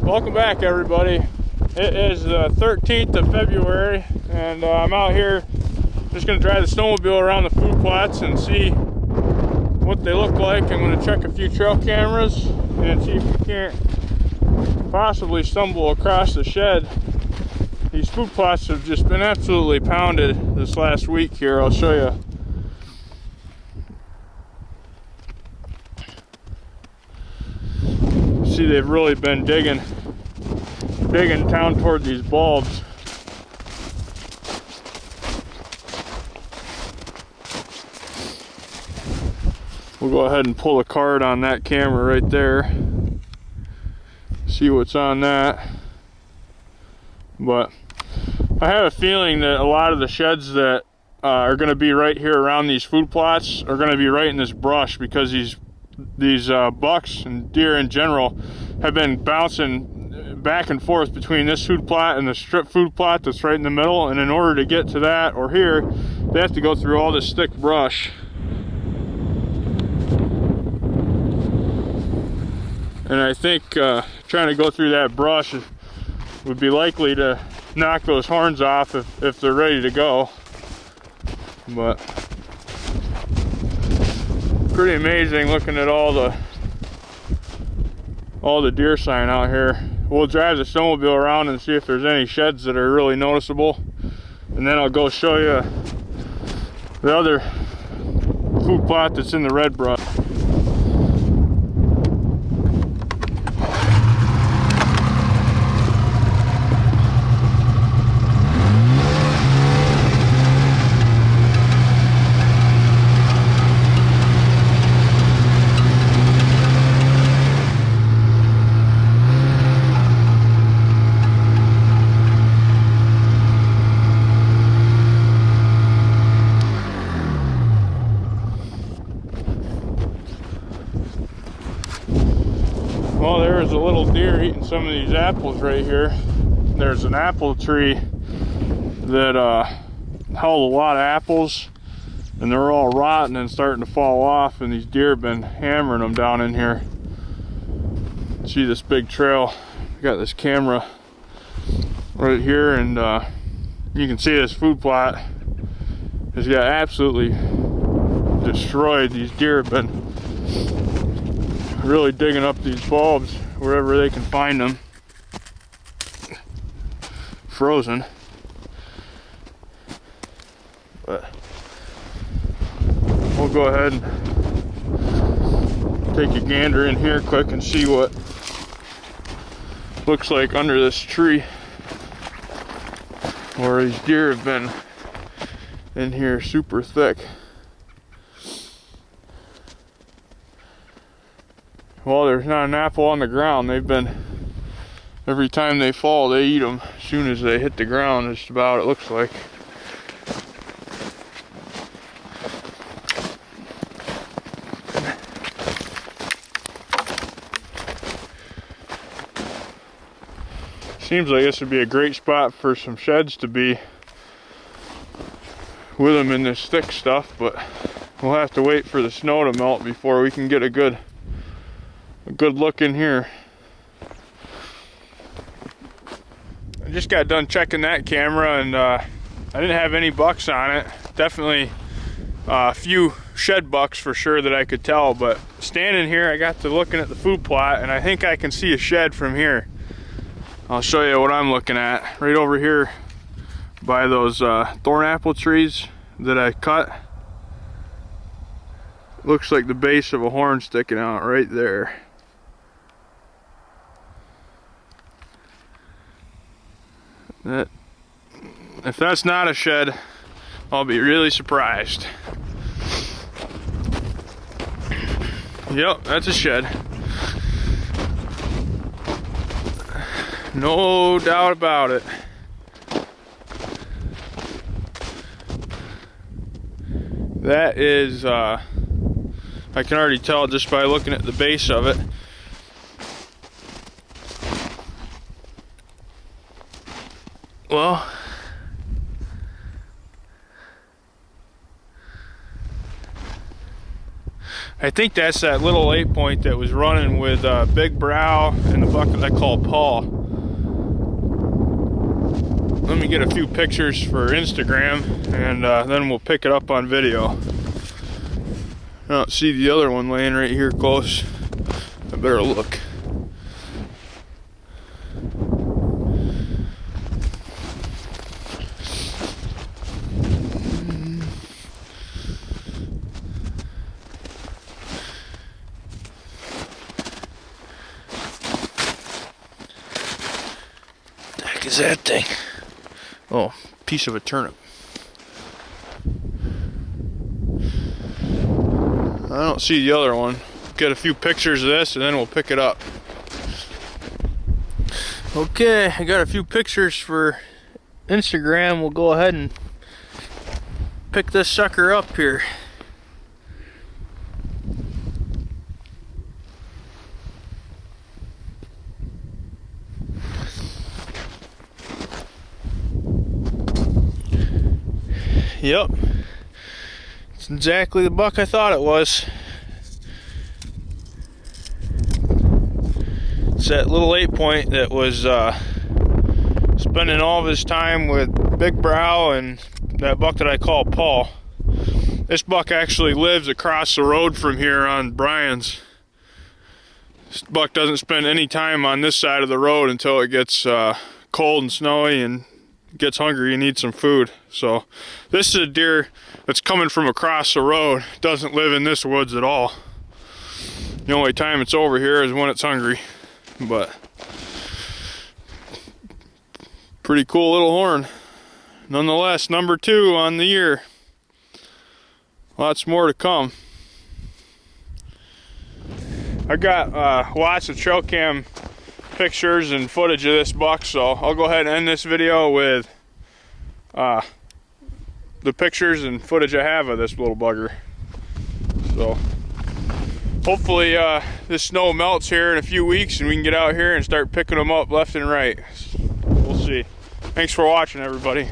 Welcome back, everybody. It is the 13th of February, and I'm out here just going to drive the snowmobile around the food plots and see what they look like. I'm going to check a few trail cameras and see if we can't possibly stumble across the shed. These food plots have just been absolutely pounded this last week here. I'll show you. See, they've really been digging down toward these bulbs. We'll go ahead and pull a card on that camera right there. See what's on that. But I have a feeling that a lot of the sheds that are going to be right here around these food plots are going to be right in this brush, because these bucks and deer in general have been bouncing back and forth between this food plot and the strip food plot that's right in the middle, and in order to get to that or here, they have to go through all this thick brush. And I think trying to go through that brush would be likely to knock those horns off if they're ready to go. But pretty amazing looking at all the deer sign out here. We'll drive the snowmobile around and see if there's any sheds that are really noticeable, and then I'll go show you the other food plot that's in the red brush. Well, there is a little deer eating some of these apples right here. There's an apple tree that held a lot of apples, and they're all rotten and starting to fall off, and these deer have been hammering them down in here. See this big trail? I got this camera right here, and you can see this food plot has got absolutely destroyed. These deer have been really digging up these bulbs wherever they can find them. Frozen. But we'll go ahead and take a gander in here quick and see what looks like under this tree, where these deer have been in here super thick. Well, there's not an apple on the ground. They've been, every time they fall, they eat them as soon as they hit the ground, just about, it looks like. Seems like this would be a great spot for some sheds to be with them in this thick stuff, but we'll have to wait for the snow to melt before we can get a good look in here. I just got done checking that camera, and I didn't have any bucks on it. Definitely a few shed bucks for sure that I could tell, but standing here I got to looking at the food plot, and I think I can see a shed from here. I'll show you what I'm looking at. Right over here by those thorn apple trees that I cut. Looks like the base of a horn sticking out right there. If that's not a shed, I'll be really surprised. Yep, that's a shed. No doubt about it. That is, I can already tell just by looking at the base of it. Well, I think that's that little 8-point that was running with Big Brow and the buck that I call Paul. Let me get a few pictures for Instagram, and then we'll pick it up on video. I don't see the other one laying right here close. I better look. What the heck is that thing? Oh, piece of a turnip. I don't see the other one. Get a few pictures of this and then we'll pick it up. Okay, I got a few pictures for Instagram. We'll go ahead and pick this sucker up here. Yep, it's exactly the buck I thought it was. It's that little 8-point that was spending all of his time with Big Brow and that buck that I call Paul. This buck actually lives across the road from here on Bryan's. This buck doesn't spend any time on this side of the road until it gets cold and snowy and gets hungry and needs some food. So this is a deer that's coming from across the road. Doesn't live in this woods at all. The only time it's over here is when it's hungry. But pretty cool little horn nonetheless. Number 2 on the year. Lots more to come. I got lots of trail cam pictures and footage of this buck, so I'll go ahead and end this video with the pictures and footage I have of this little bugger. So hopefully this snow melts here in a few weeks and we can get out here and start picking them up left and right. We'll see. Thanks for watching, everybody.